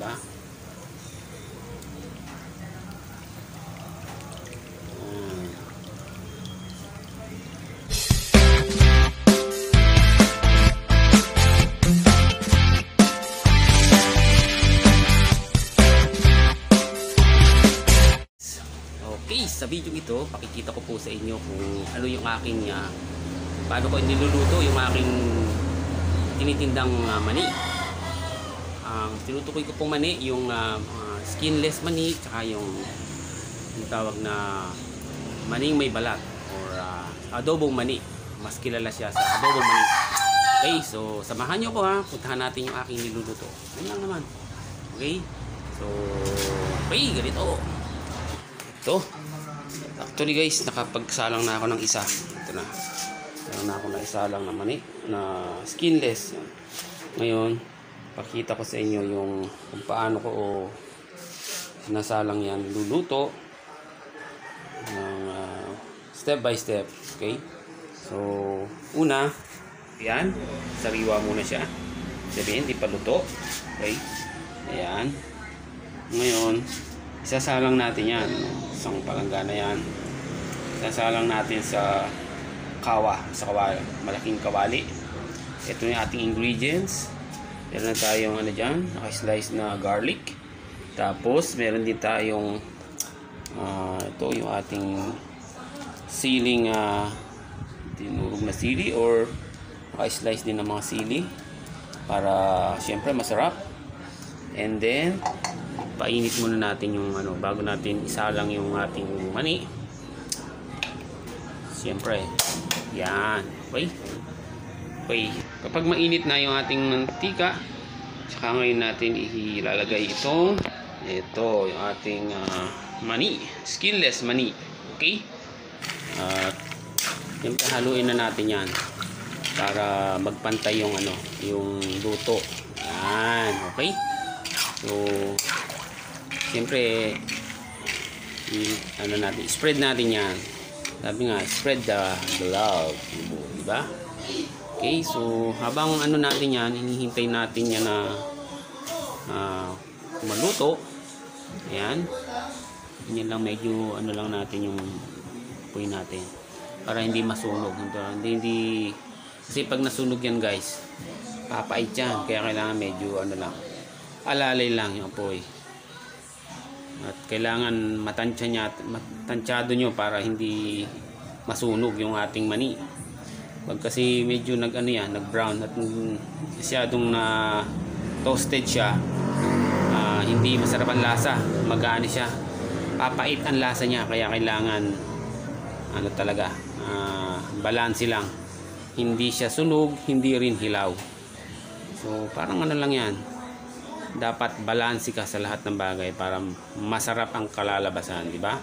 Diba? Okay, sa video ito, pakikita ko po sa inyo kung ano yung aking paano ko niluluto yung aking tinitindang mani. Ang tinutukoy ko pong mani, yung skinless mani, tsaka yung tawag na maning may balat or adobong mani. Mas kilala siya sa adobong mani. Okay, so samahan nyo ko puntahan natin yung aking niluluto. Yan lang naman. Okay, so okay, ganito. Ito. Actually guys, nakapagsalang na ako ng isa. Ito na. Meron na ako na isalang na mani na skinless. Ngayon, pakita ko sa inyo yung kung paano ko nasalang yan luluto ng step by step. Okay? So, una, yan. Sariwa muna siya. Sabihin, hindi pa luto. Okay? Ayan. Ngayon, isasalang natin yan. Isang palanggana yan. Isasalang natin sa kawali, malaking kawali. Ito yung ating ingredients. Meron na tayong dyan, naka-slice na garlic. Tapos, meron din tayong ito yung ating siling tinurog na sili or naka-slice din ng mga sili para syempre masarap. And then, painit muna natin yung bago natin isalang yung ating mani. Siyempre, yan. Okay? Okay. Kapag mainit na yung ating mantika, saka ngayon natin ilalagay ito yung ating mani, skinless mani. Okay? Siyempre, haluin na natin yan para magpantay yung yung luto. Yan. Okay? So, siyempre, natin, spread natin yan. Sabi nga, spread the love. Diba? Okay, so, habang natin yan, hinihintay natin yan na maluto. Ayan. Yan lang, medyo lang natin yung puy natin. Para hindi masunog. Hindi, kasi pag nasunog yan guys, papait yan. Kaya kailangan medyo lang, alalay lang yung apoy. At kailangan matansyado nyo para hindi masunog yung ating mani. Pag kasi medyo nag-brown at masyadong na toasted siya, hindi masarap ang lasa, magaani siya, papait ang lasa niya. Kaya kailangan talaga balanse lang, hindi siya sunog, hindi rin hilaw. So parang lang yan, dapat balanse ka sa lahat ng bagay para masarap ang kalalabasan, di ba?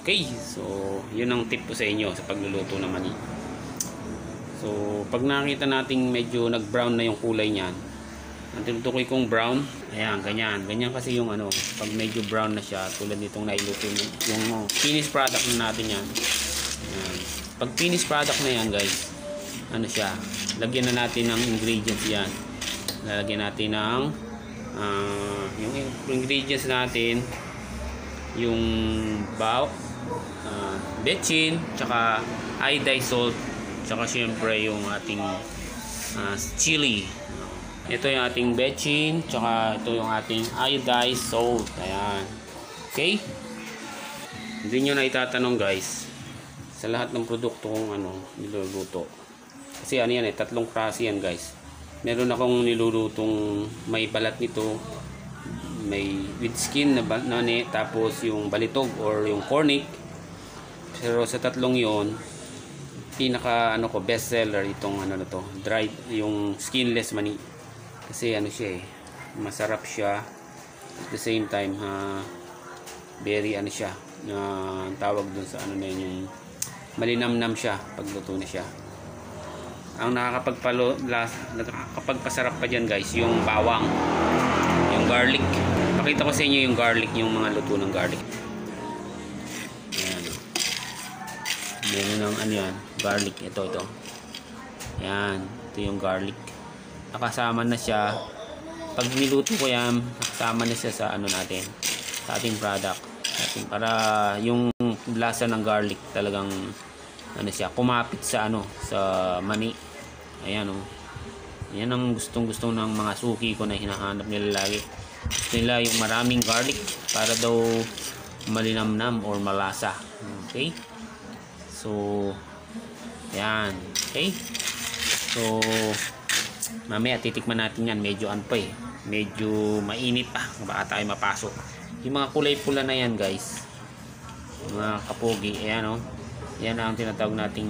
Okay, so yun ang tip ko sa inyo sa pagluluto ng mani. So pag nakita nating medyo nag-brown na yung kulay niyan, ang tinutukoy kong brown, ayan, ganyan kasi yung pag medyo brown na siya, tulad nitong nailuto yung finished product na natin yan. Ayan. Pag finished product na yan guys, siya, lagyan na natin ng ingredients yan. Lalagyan natin ng yung ingredients natin, yung bechin, tsaka iodized salt, tsaka syempre yung ating chili. Ito yung ating bechin, tsaka ito yung ating iodized salt. Ayan. Okay? Hindi nyo na itatanong guys sa lahat ng produkto kung niluluto. Kasi yan tatlong klase yan guys. Meron akong nilulutong may balat nito, may with skin na tapos yung balitog or yung cornic. Pero sa tatlong yon, pinaka best seller itong to, dried, yung skinless mani. Kasi siya masarap siya, at the same time very siya, tawag dun sa yung malinamnam siya pag luto na siya. Ang nakakapagpasarap pa dyan guys, yung bawang, yung garlic. Pakita ko sa inyo yung garlic, yung mga luto ng garlic. Ayan. Meron ng yan, garlic. Ito. Ayan, ito yung garlic. Nakasama na siya pag niluto ko yan, sama na siya sa ano natin, sa ating product natin, para yung lasa ng garlic talagang ano siya, kumapit sa ano, sa mani. Ayan oh. Yan ang gustong-gusto ng mga suki ko na hinahanap nila lagi. Gusto nila yung maraming garlic para daw malinamnam or malasa. Okay? So, yan. Okay? So, mamaya titikman natin yan. Medyo ano pa eh. Medyo mainit pa. Baka tayo mapasok. Yung mga kulay pula na yan guys. Mga kapogi. Ayan oh. Yan ang tinatawag nating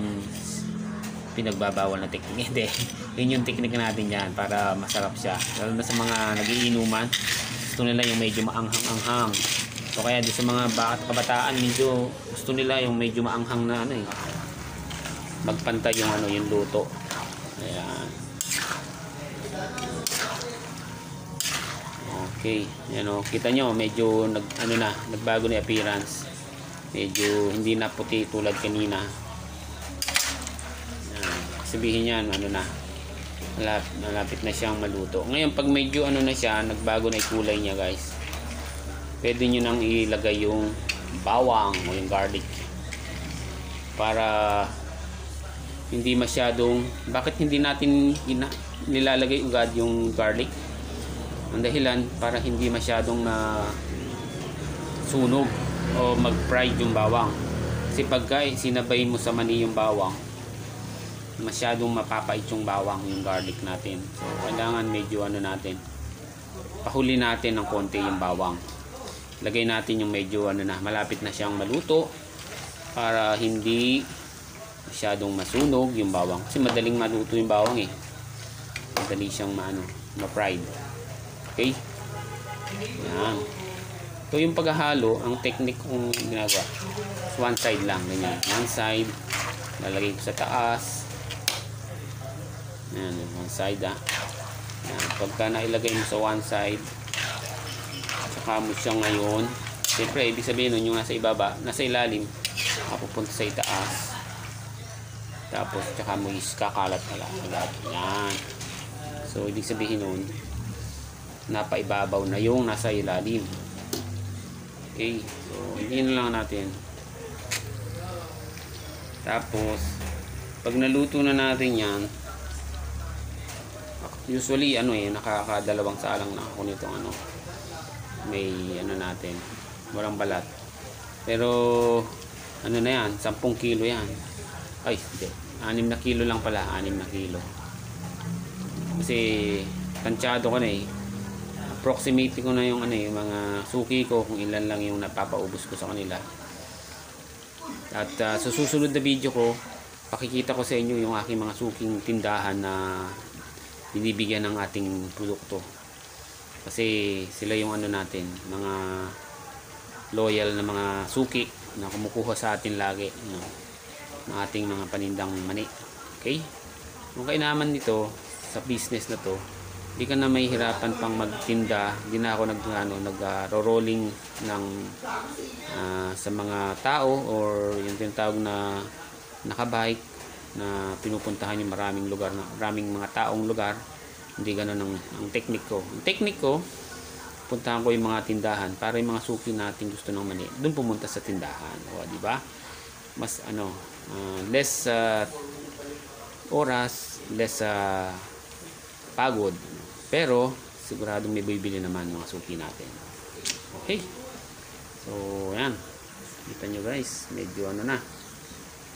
pinagbabawal na teknik. Hindi. Yun yung teknik natin dyan para masarap siya. Lalo na sa mga nagiinuman. Gusto nila yung medyo maanghang-anghang. O kaya doon sa mga kabataan, medyo gusto nila yung medyo maanghang na ano eh. Magpantay yung ano, yung luto. Ayan. Okay. Yan o. Kita nyo, medyo nagbago na appearance. Medyo hindi na puti tulad kanina. Sabihin niyan ano na, malapit na siyang maluto. Ngayon pag medyo ano na siya, nagbago na yung kulay niya guys, pwede nyo nang ilagay yung bawang o yung garlic para hindi masyadong, bakit hindi natin nilalagay agad yung garlic? Ang dahilan para hindi masyadong na sunog o mag-fried yung bawang. Kasi pagka sinabay mo sa mani yung bawang, masyadong mapapait yung bawang, yung garlic natin. So kailangan medyo ano natin, pahuli natin ng konti yung bawang. Lagay natin yung medyo ano na, malapit na siyang maluto para hindi masyadong masunog yung bawang. Kasi madaling maluto yung bawang eh. Madali siyang ma-fried. Okay? Yan. So yung paghahalo, ang technique kong ginagawa, one side lang, ganyan. One side, lalagay ko sa taas. Yan, one side Yan. Pagka nailagay mo sa one side, saka mo siya ngayon, siyempre ibig sabihin nun yung nasa ibaba, nasa ilalim, mapupunta sa itaas, tapos saka mo kakalat agad. Yan. So ibig sabihin nun, napaibabaw na yung nasa ilalim. Okay, so hindi na lang natin. Tapos pag naluto na natin yan, usually nakakadalawang salang na ako nitong may natin, walang balat. Pero ano na yan, 10 kilo yan. Ay hindi, 6 na kilo lang pala, 6 na kilo. Kasi tansyado ko na eh, approximate ko na yung yung mga suki ko, kung ilan lang yung napapaubos ko sa kanila. At sa susunod na video ko, pakikita ko sa inyo yung aking mga suking tindahan na binibigyan ng ating produkto. Kasi sila yung natin, mga loyal na mga suki na kumukuha sa atin lagi ng ating mga panindang mani. Okay? Kung kainaman nito sa business na to, hindi ka na mahihirapan pang magtinda. Hindi na ako nag-rolling ng sa mga tao or yung tinatawag na nakabike na pinupuntahan yung maraming lugar, maraming mga taong lugar. Hindi ganoon ang technique ko. Ang technique ko, puntahan ko yung mga tindahan para yung mga suki natin gusto ng mani, doon pumunta sa tindahan. O, di ba? Mas less oras, less pagod. Pero siguradong may bibili naman mga suki natin. Okay? So, yan. Kita nyo guys, medyo na.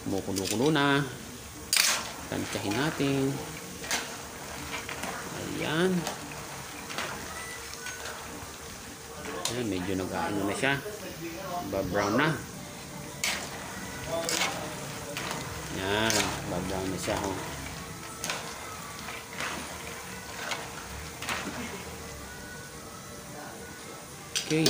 Kumukulo-kulo na. Tansyahin natin. Ayan. Ayan, medyo nag-ano na siya. Ba-brown na. Ayan, ba-brown na siya. Oh. Okay.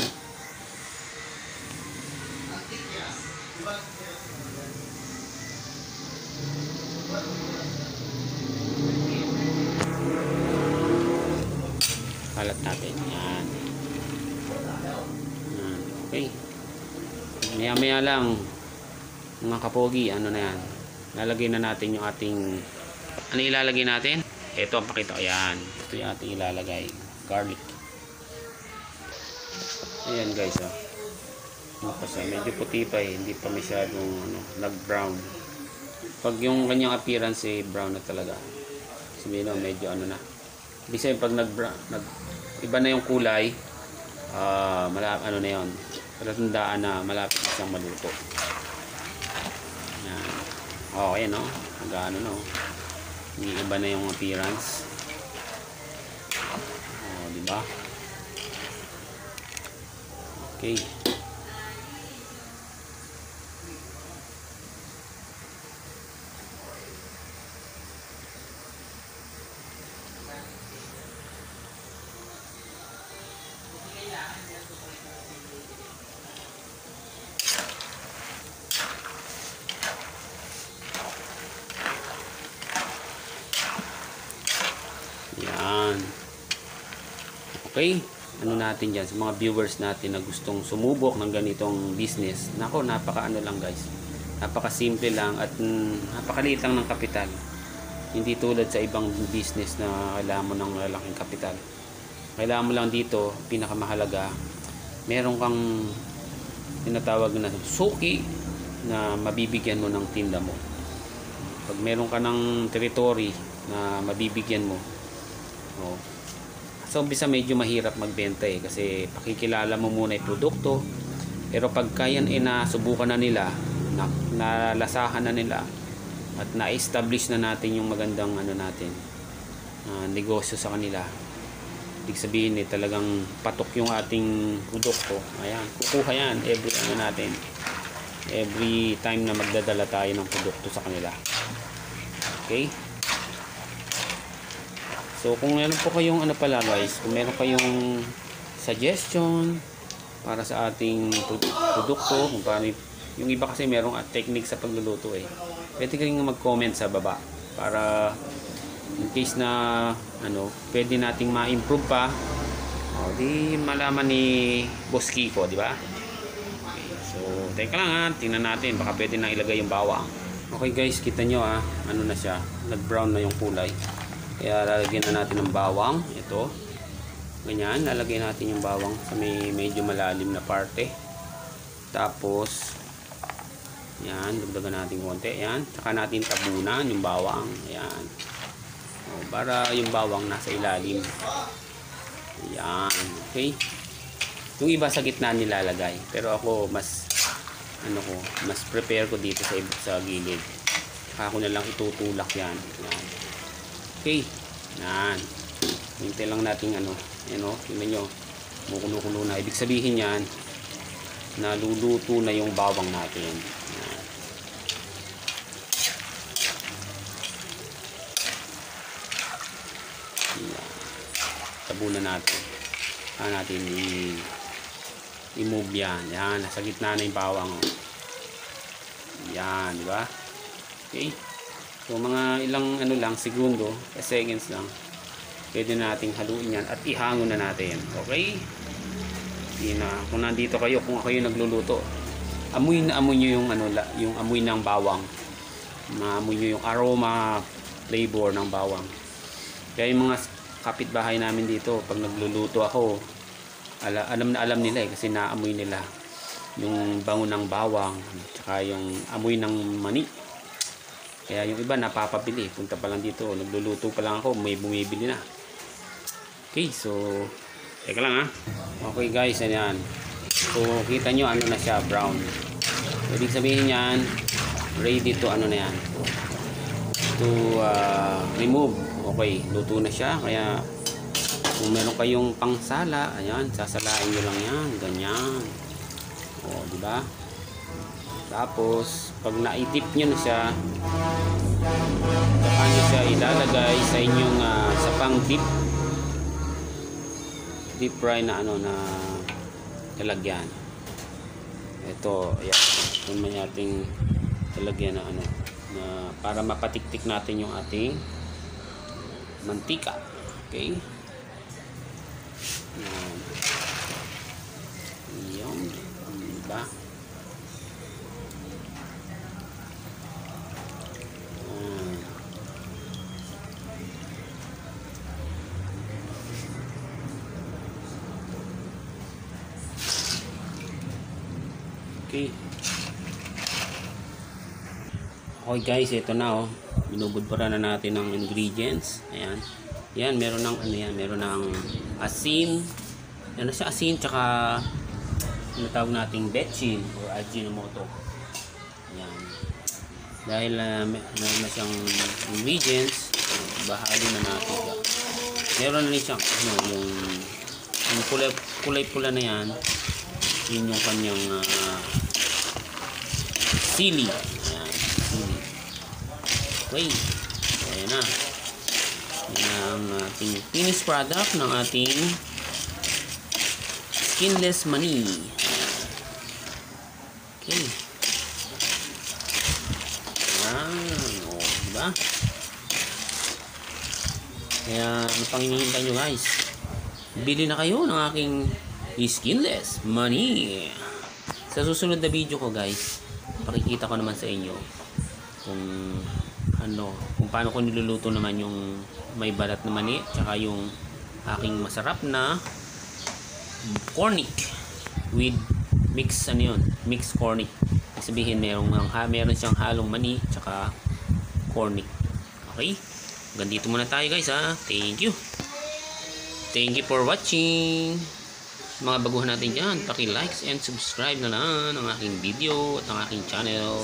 Kalat natin. Yan. Okay. Maya-maya lang mga kapogi, na yan. Lalagay na natin yung ating, ilalagay natin? Ito ang pakita ko. Yan. Ito yung ating ilalagay. garlic. Ayan guys, ano pa siya, medyo puti pa hindi pa masyadong nag-brown. Pag yung kanyang appearance brown na talaga, sabihin medyo na. Ibig sabihin pag iba na yung kulay, na yun, palatandaan na malapit na siyang maluto. Yan. Okay, no? Iba na yung appearance. Diba? Okay. Yan. Okay. Ano natin dyan sa mga viewers natin na gustong sumubok ng ganitong business. Nako, lang guys. Napaka-simple lang at napakaliit lang ng kapital. Hindi tulad sa ibang business na kailangan mo ng malaking kapital. Kailangan mo lang dito, pinakamahalaga, meron kang tinatawag na suki na mabibigyan mo ng tinda mo. Pag meron ka ng territory na mabibigyan mo, so umpisa medyo mahirap magbenta kasi pakikilala mo muna yung produkto, pero pagka yan nasubukan na nila, nalasahan na nila at na-establish na natin yung magandang negosyo sa kanila, ibig sabihin talagang patok yung ating produkto. Ayan, kukuha yan every time na magdadala tayo ng produkto sa kanila. Okay. So kung meron po kayong guys, kung meron kayong suggestion para sa ating produkto, kung paano yung iba kasi merong technique sa pagluluto pwede kayong mag-comment sa baba para in case na pwede nating ma-improve pa, di malaman ni Boss Kiko, di ba? Okay, so teka lang tingnan natin, baka pwede na ilagay yung bawang. Okay guys, kita nyo na siya, nag-brown na yung kulay. Kaya lalagyan na natin ng bawang. Ito. Ganyan. Lalagay natin yung bawang sa medyo malalim na parte. Tapos, yan. Dagdagan natin konti. Yan. Tsaka natin tabunan yung bawang. Yan. Para yung bawang nasa ilalim. Yan. Okay. Yung iba sa gitna nilalagay. Pero ako mas prepare ko dito sa gilid. Tsaka ako na lang itutulak yan. Yan. Okay. Yan. Hintay lang natin tingnan nyo. Kumukulo na. Ibig sabihin yan, naluluto na yung bawang natin. Yan. Yan. Tabunan natin. Natin i-move yan. Yan. Nasa gitna na yung bawang. Yan. Diba? Okay. So mga ilang segundo, seconds lang, pwede nating haluin yan at ihangon na natin. Okay? Kung nandito kayo, kung kayo nagluluto, amoy na amoy nyo yung amoy ng bawang. Maamoy nyo yung aroma, flavor ng bawang. Kaya yung mga kapitbahay namin dito, pag nagluluto ako, alam nila kasi naamoy nila yung bango ng bawang, tsaka yung amoy ng mani. Kaya yung iba napapabili. Punta pa lang dito, nagluluto pa lang ako, may bumibili na. Okay, so teka lang Okay guys, ayan. So kita nyo na siya, brown. So, ibig sabihin yan, ready to na yan, to remove. Okay, luto na siya. Kaya kung meron kayong pangsala, ayan, sasalain nyo lang yan, ganyan. Diba? Tapos pag na-dip nyo na siya, saka nyo siya ilalagay sa inyong sa pang deep fry na na lalagyan. Ito, ayan, ito may ating lalagyan na na para mapatiktik natin yung ating mantika. Okay, yan, diba? Okay. Okay guys, ito na oh. Binubudbura na natin ng ingredients. Ayan. Yan, meron ng ano yan, meron ng asin. Yan na siya, asin tsaka ano tawag nating betchin or ajinomoto. Ayan. Dahil meron na siyang ingredients, bahagi na natin siya. Meron na rin siyang ano, yung kulay pula na yan. Yun yung kanyang sili. Ayan, sili. Okay. Ayan na. Yan ang ating finished product ng ating skinless mani. Okay. Ayan. O, diba? Kaya, ano pang hinihintay nyo guys? Bili na kayo ng aking skinless mani. Sa susunod na video ko guys, pakikita ko naman sa inyo kung ano, kung paano ko niluluto naman yung may balat na mani tsaka yung aking masarap na cornic with mix ano yun, mix cornic. Sabihin meron siyang halong mani tsaka cornic. Okay? Hanggang dito muna tayo guys ha. Thank you. Thank you for watching. Mga baguhan natin dyan, paki-likes and subscribe na lang ang aking video at ang aking channel.